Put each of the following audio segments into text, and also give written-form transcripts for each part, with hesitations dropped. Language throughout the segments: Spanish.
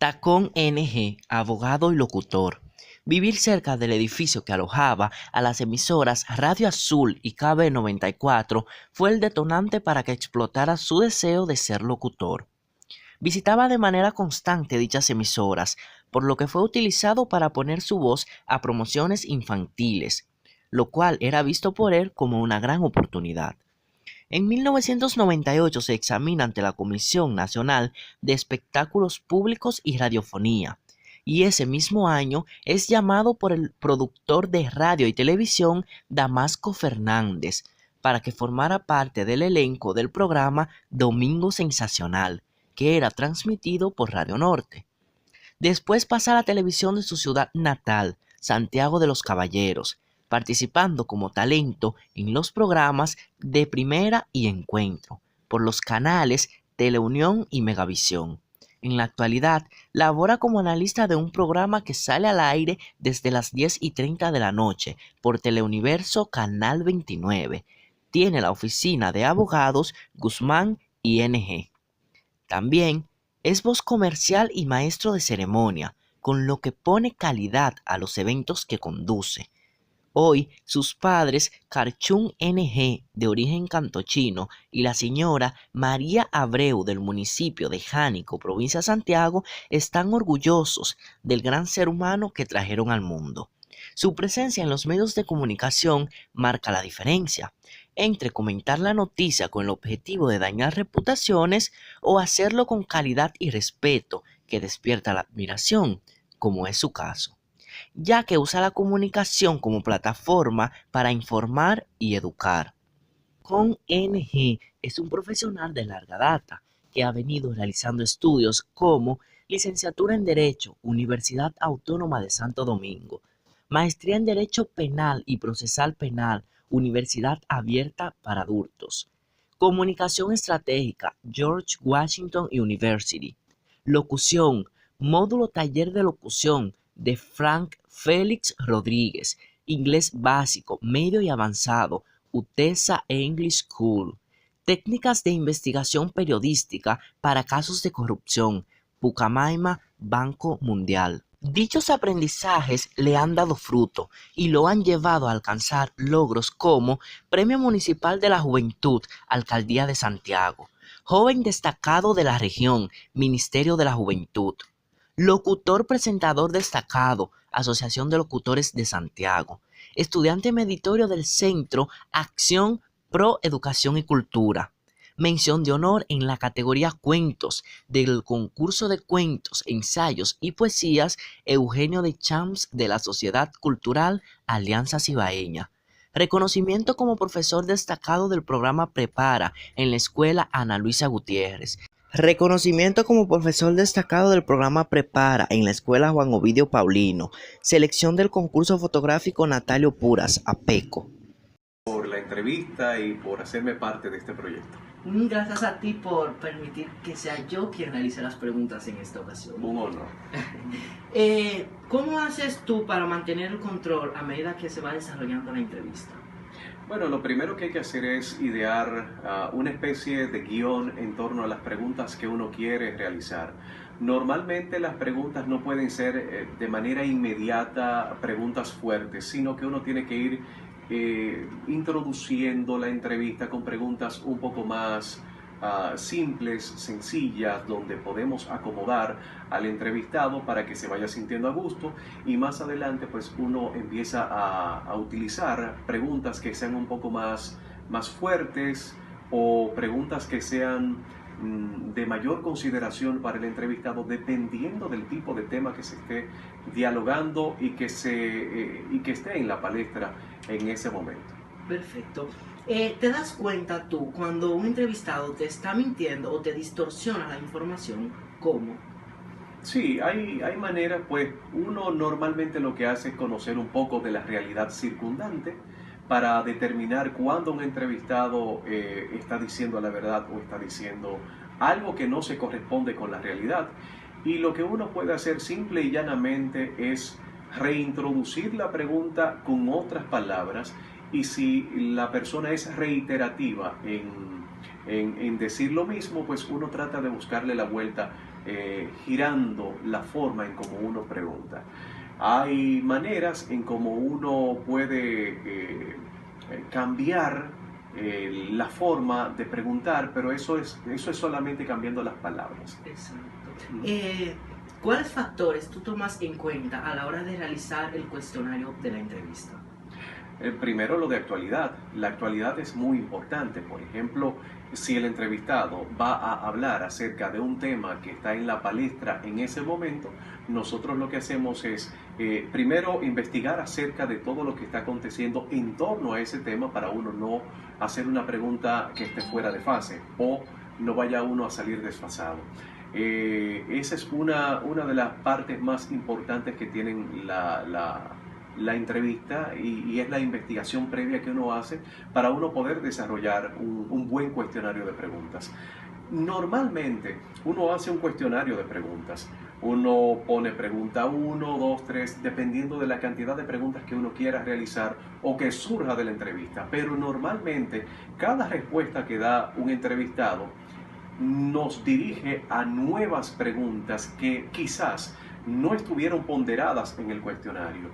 Tacón NG, abogado y locutor. Vivir cerca del edificio que alojaba a las emisoras Radio Azul y KB 94 fue el detonante para que explotara su deseo de ser locutor. Visitaba de manera constante dichas emisoras, por lo que fue utilizado para poner su voz a promociones infantiles, lo cual era visto por él como una gran oportunidad. En 1998 se examina ante la Comisión Nacional de Espectáculos Públicos y Radiofonía, y ese mismo año es llamado por el productor de radio y televisión Damasco Fernández para que formara parte del elenco del programa Domingo Sensacional, que era transmitido por Radio Norte. Después pasa a la televisión de su ciudad natal, Santiago de los Caballeros, participando como talento en los programas de Primera y Encuentro, por los canales Teleunión y Megavisión. En la actualidad, labora como analista de un programa que sale al aire desde las 10:30 de la noche por Teleuniverso Canal 29. Tiene la oficina de abogados Guzmán ING. También es voz comercial y maestro de ceremonia, con lo que pone calidad a los eventos que conduce. Hoy, sus padres, Carchún NG, de origen cantochino, y la señora María Abreu, del municipio de Jánico, provincia de Santiago, están orgullosos del gran ser humano que trajeron al mundo. Su presencia en los medios de comunicación marca la diferencia entre comentar la noticia con el objetivo de dañar reputaciones o hacerlo con calidad y respeto que despierta la admiración, como es su caso, ya que usa la comunicación como plataforma para informar y educar. Con NG es un profesional de larga data que ha venido realizando estudios como licenciatura en Derecho, Universidad Autónoma de Santo Domingo, maestría en Derecho Penal y Procesal Penal, Universidad Abierta para Adultos, comunicación estratégica, George Washington University, locución, módulo taller de locución de Frank Félix Rodríguez, inglés básico, medio y avanzado, UTESA English School, técnicas de investigación periodística para casos de corrupción, Pucamaima, Banco Mundial. Dichos aprendizajes le han dado fruto y lo han llevado a alcanzar logros como Premio Municipal de la Juventud, Alcaldía de Santiago, Joven Destacado de la Región, Ministerio de la Juventud, Locutor Presentador Destacado, Asociación de Locutores de Santiago, Estudiante Meritorio del Centro Acción Pro Educación y Cultura. Mención de honor en la categoría Cuentos del concurso de cuentos, ensayos y poesías Eugenio de Champs de la Sociedad Cultural Alianza Cibaeña. Reconocimiento como profesor destacado del programa Prepara en la Escuela Ana Luisa Gutiérrez. Reconocimiento como profesor destacado del programa Prepara en la Escuela Juan Ovidio Paulino. Selección del concurso fotográfico Natalio Puras, APECO. Por la entrevista y por hacerme parte de este proyecto. Gracias a ti por permitir que sea yo quien realice las preguntas en esta ocasión. Un honor. ¿Cómo haces tú para mantener el control a medida que se va desarrollando la entrevista? Bueno, lo primero que hay que hacer es idear una especie de guión en torno a las preguntas que uno quiere realizar. Normalmente las preguntas no pueden ser de manera inmediata preguntas fuertes, sino que uno tiene que ir introduciendo la entrevista con preguntas un poco más simples, sencillas, donde podemos acomodar al entrevistado para que se vaya sintiendo a gusto, y más adelante pues uno empieza a utilizar preguntas que sean un poco más fuertes, o preguntas que sean de mayor consideración para el entrevistado, dependiendo del tipo de tema que se esté dialogando y que esté en la palestra en ese momento. Perfecto. ¿Te das cuenta tú cuando un entrevistado te está mintiendo o te distorsiona la información? ¿Cómo? Sí, hay maneras. Pues uno normalmente lo que hace es conocer un poco de la realidad circundante para determinar cuándo un entrevistado está diciendo la verdad o está diciendo algo que no se corresponde con la realidad. Y lo que uno puede hacer simple y llanamente es reintroducir la pregunta con otras palabras, y si la persona es reiterativa en decir lo mismo, pues uno trata de buscarle la vuelta girando la forma en cómo uno pregunta. Hay maneras en cómo uno puede cambiar la forma de preguntar, pero eso es solamente cambiando las palabras. Exacto. ¿Cuáles factores tú tomas en cuenta a la hora de realizar el cuestionario de la entrevista? Primero, lo de actualidad. La actualidad es muy importante. Por ejemplo, si el entrevistado va a hablar acerca de un tema que está en la palestra en ese momento, nosotros lo que hacemos es primero investigar acerca de todo lo que está aconteciendo en torno a ese tema para uno no hacer una pregunta que esté fuera de fase o no vaya uno a salir desfasado. Esa es una de las partes más importantes que tienen la entrevista y es la investigación previa que uno hace para uno poder desarrollar un buen cuestionario de preguntas. Normalmente uno hace un cuestionario de preguntas. Uno pone pregunta 1, 2, 3, dependiendo de la cantidad de preguntas que uno quiera realizar o que surja de la entrevista. Pero normalmente cada respuesta que da un entrevistado nos dirige a nuevas preguntas que quizás no estuvieron ponderadas en el cuestionario.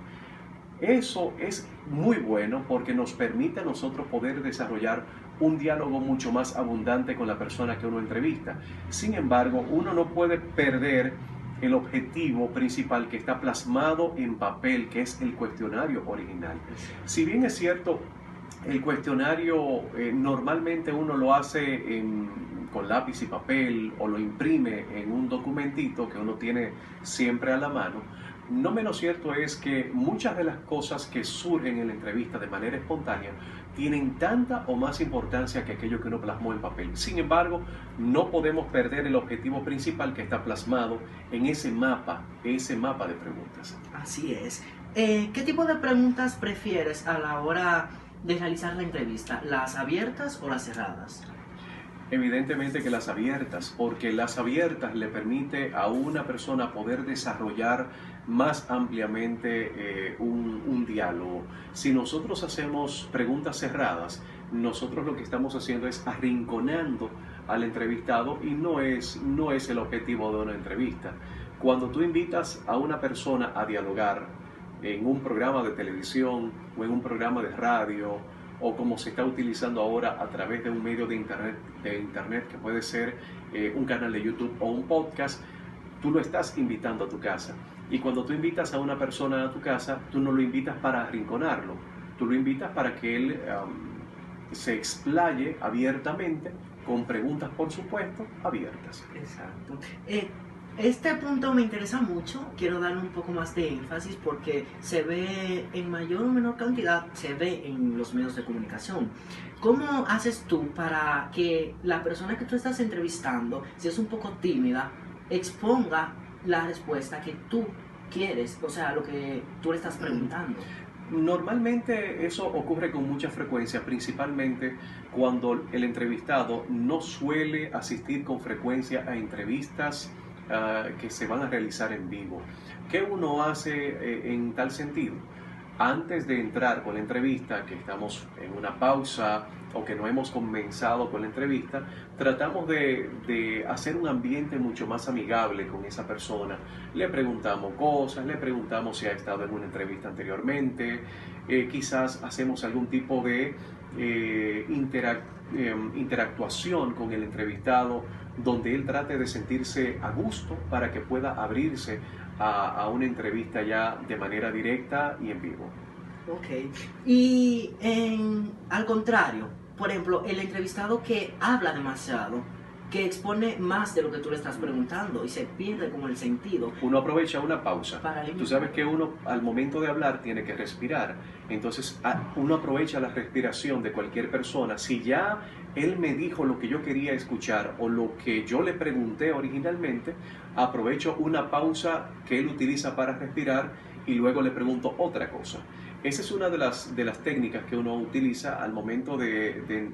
Eso es muy bueno porque nos permite a nosotros poder desarrollar un diálogo mucho más abundante con la persona que uno entrevista. Sin embargo, uno no puede perder el objetivo principal que está plasmado en papel, que es el cuestionario original. Si bien es cierto, el cuestionario normalmente uno lo hace con lápiz y papel o lo imprime en un documentito que uno tiene siempre a la mano. No menos cierto es que muchas de las cosas que surgen en la entrevista de manera espontánea tienen tanta o más importancia que aquello que uno plasmó en papel. Sin embargo, no podemos perder el objetivo principal que está plasmado en ese mapa de preguntas. Así es. ¿Qué tipo de preguntas prefieres a la hora de realizar la entrevista? ¿Las abiertas o las cerradas? Evidentemente que las abiertas, porque las abiertas le permite a una persona poder desarrollar más ampliamente un diálogo. Si nosotros hacemos preguntas cerradas, nosotros lo que estamos haciendo es arrinconando al entrevistado y no es el objetivo de una entrevista. Cuando tú invitas a una persona a dialogar en un programa de televisión o en un programa de radio, o como se está utilizando ahora a través de un medio de internet que puede ser un canal de YouTube o un podcast, tú lo estás invitando a tu casa. Y cuando tú invitas a una persona a tu casa, tú no lo invitas para arrinconarlo, tú lo invitas para que él se explaye abiertamente, con preguntas, por supuesto, abiertas. Exacto. Este punto me interesa mucho, quiero darle un poco más de énfasis porque se ve en mayor o menor cantidad, se ve en los medios de comunicación. ¿Cómo haces tú para que la persona que tú estás entrevistando, si es un poco tímida, exponga la respuesta que tú quieres, o sea, lo que tú le estás preguntando? Normalmente eso ocurre con mucha frecuencia, principalmente cuando el entrevistado no suele asistir con frecuencia a entrevistas que se van a realizar en vivo. ¿Qué uno hace en tal sentido? Antes de entrar con la entrevista, que estamos en una pausa o que no hemos comenzado con la entrevista, tratamos de hacer un ambiente mucho más amigable con esa persona. Le preguntamos cosas, le preguntamos si ha estado en una entrevista anteriormente, quizás hacemos algún tipo de interactuación con el entrevistado donde él trate de sentirse a gusto para que pueda abrirse a una entrevista ya de manera directa y en vivo. Ok. Y al contrario, por ejemplo, el entrevistado que habla demasiado, que expone más de lo que tú le estás preguntando y se pierde como el sentido. Uno aprovecha una pausa. Tú sabes que uno al momento de hablar tiene que respirar. Entonces uno aprovecha la respiración de cualquier persona. Si ya él me dijo lo que yo quería escuchar o lo que yo le pregunté originalmente, aprovecho una pausa que él utiliza para respirar y luego le pregunto otra cosa. Esa es una de las técnicas que uno utiliza al momento de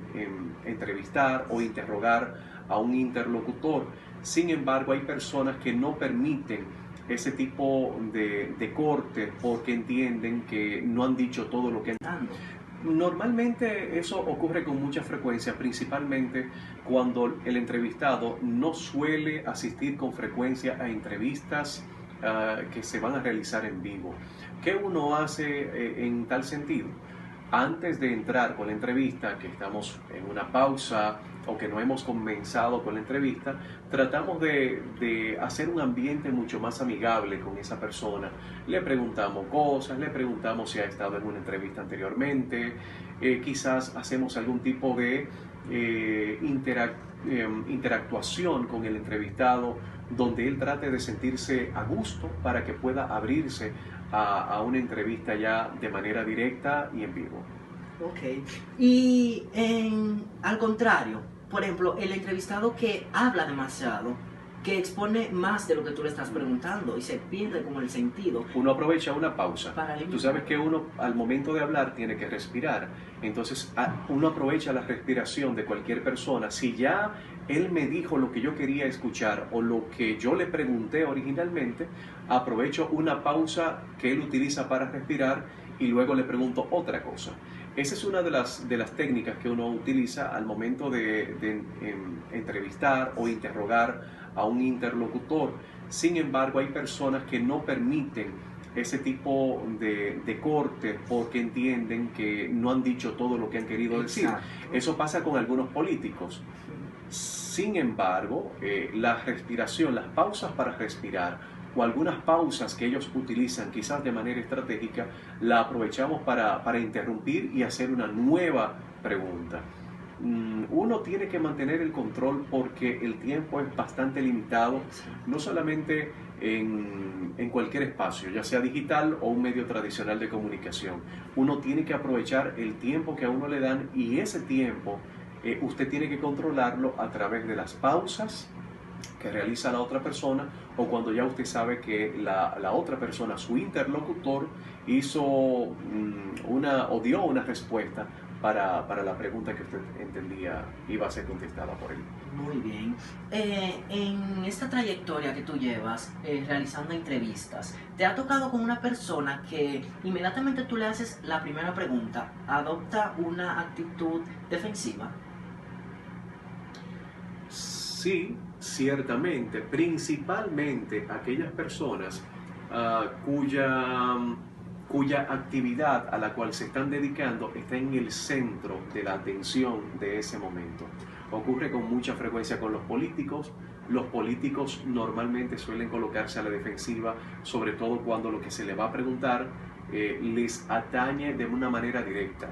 entrevistar o interrogar a un interlocutor. Sin embargo, hay personas que no permiten ese tipo de corte porque entienden que no han dicho todo lo que han dicho. Normalmente eso ocurre con mucha frecuencia, principalmente cuando el entrevistado no suele asistir con frecuencia a entrevistas que se van a realizar en vivo. ¿Qué uno hace en tal sentido? Antes de entrar con la entrevista, que estamos en una pausa o que no hemos comenzado con la entrevista, tratamos de hacer un ambiente mucho más amigable con esa persona. Le preguntamos cosas, le preguntamos si ha estado en una entrevista anteriormente, quizás hacemos algún tipo de interactuación con el entrevistado donde él trate de sentirse a gusto para que pueda abrirse a una entrevista ya de manera directa y en vivo. Ok. Y al contrario, por ejemplo, el entrevistado que habla demasiado, que expone más de lo que tú le estás preguntando y se pierde como el sentido. Uno aprovecha una pausa. Para Tú sabes que uno al momento de hablar tiene que respirar. Entonces uno aprovecha la respiración de cualquier persona. Si ya él me dijo lo que yo quería escuchar o lo que yo le pregunté originalmente, aprovecho una pausa que él utiliza para respirar y luego le pregunto otra cosa. Esa es una de las técnicas que uno utiliza al momento de entrevistar o interrogar a un interlocutor. Sin embargo, hay personas que no permiten ese tipo de cortes porque entienden que no han dicho todo lo que han querido decir. Exacto. Eso pasa con algunos políticos. Sin embargo, la respiración, las pausas para respirar o algunas pausas que ellos utilizan quizás de manera estratégica, la aprovechamos para interrumpir y hacer una nueva pregunta. Uno tiene que mantener el control porque el tiempo es bastante limitado, no solamente en cualquier espacio, ya sea digital o un medio tradicional de comunicación. Uno tiene que aprovechar el tiempo que a uno le dan y ese tiempo usted tiene que controlarlo a través de las pausas que realiza la otra persona o cuando ya usted sabe que la otra persona, su interlocutor, hizo o dio una respuesta para la pregunta que usted entendía iba a ser contestada por él. Muy bien. En esta trayectoria que tú llevas realizando entrevistas, ¿te ha tocado con una persona que inmediatamente tú le haces la primera pregunta, adopta una actitud defensiva? Sí, ciertamente, principalmente aquellas personas cuya actividad a la cual se están dedicando está en el centro de la atención de ese momento. Ocurre con mucha frecuencia con los políticos. Los políticos normalmente suelen colocarse a la defensiva, sobre todo cuando lo que se les va a preguntar les atañe de una manera directa.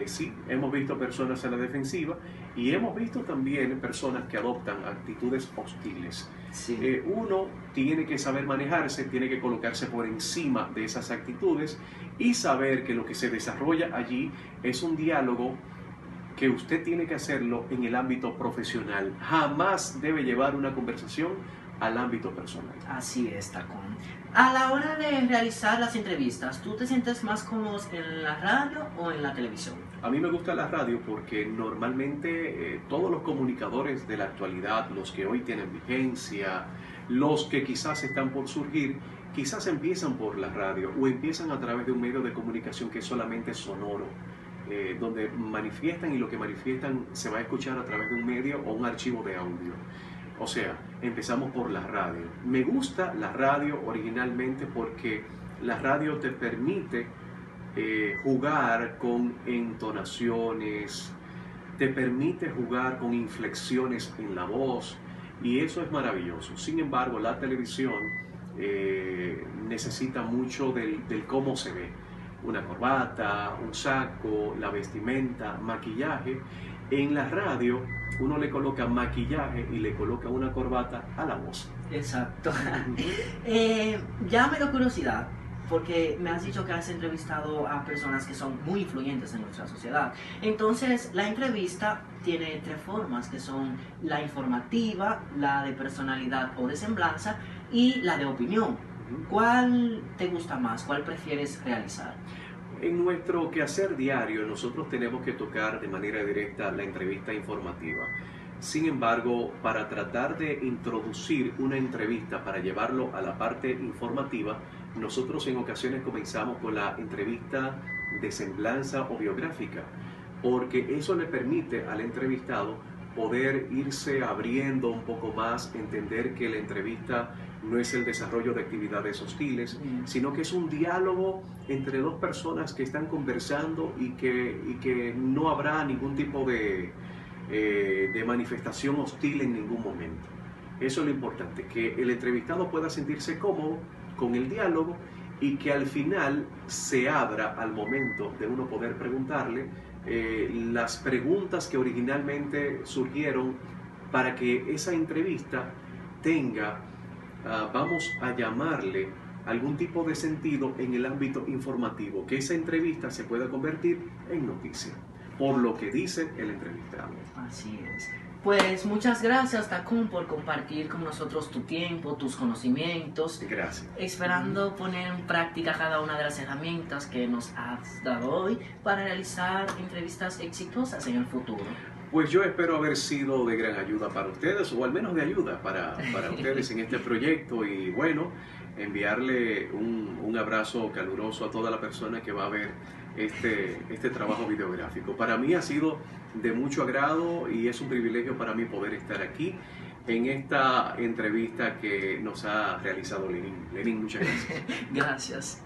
Sí, hemos visto personas a la defensiva y hemos visto también personas que adoptan actitudes hostiles. Sí. Uno tiene que saber manejarse, tiene que colocarse por encima de esas actitudes y saber que lo que se desarrolla allí es un diálogo que usted tiene que hacerlo en el ámbito profesional. Jamás debe llevar una conversación al ámbito personal. Así es, Tacón. A la hora de realizar las entrevistas, ¿tú te sientes más cómodo en la radio o en la televisión? A mí me gusta la radio porque normalmente todos los comunicadores de la actualidad, los que hoy tienen vigencia, los que quizás están por surgir, quizás empiezan por la radio o empiezan a través de un medio de comunicación que es solamente sonoro, donde manifiestan y lo que manifiestan se va a escuchar a través de un medio o un archivo de audio. O sea, empezamos por la radio. Me gusta la radio originalmente porque la radio te permite jugar con entonaciones, te permite jugar con inflexiones en la voz y eso es maravilloso. Sin embargo, la televisión necesita mucho del cómo se ve. Una corbata, un saco, la vestimenta, maquillaje. En la radio uno le coloca maquillaje y le coloca una corbata a la voz. Exacto. Ya me da curiosidad, porque me has dicho que has entrevistado a personas que son muy influyentes en nuestra sociedad. Entonces, la entrevista tiene tres formas, que son la informativa, la de personalidad o de semblanza y la de opinión. ¿Cuál te gusta más? ¿Cuál prefieres realizar? En nuestro quehacer diario, nosotros tenemos que tocar de manera directa la entrevista informativa. Sin embargo, para tratar de introducir una entrevista, para llevarlo a la parte informativa, nosotros en ocasiones comenzamos con la entrevista de semblanza o biográfica, porque eso le permite al entrevistado poder irse abriendo un poco más, entender que la entrevista no es el desarrollo de actividades hostiles, sino que es un diálogo entre dos personas que están conversando y que no habrá ningún tipo de manifestación hostil en ningún momento. Eso es lo importante, que el entrevistado pueda sentirse cómodo con el diálogo y que al final se abra al momento de uno poder preguntarle las preguntas que originalmente surgieron para que esa entrevista tenga, vamos a llamarle, algún tipo de sentido en el ámbito informativo, que esa entrevista se pueda convertir en noticia, por lo que dice el entrevistado. Así es. Pues muchas gracias, Takun, por compartir con nosotros tu tiempo, tus conocimientos. Gracias. Esperando poner en práctica cada una de las herramientas que nos has dado hoy para realizar entrevistas exitosas en el futuro. Pues yo espero haber sido de gran ayuda para ustedes, o al menos de ayuda para ustedes en este proyecto, y bueno, enviarle un abrazo caluroso a toda la persona que va a ver este trabajo videográfico. Para mí ha sido de mucho agrado y es un privilegio para mí poder estar aquí en esta entrevista que nos ha realizado Lenín. Lenín, muchas gracias. Gracias.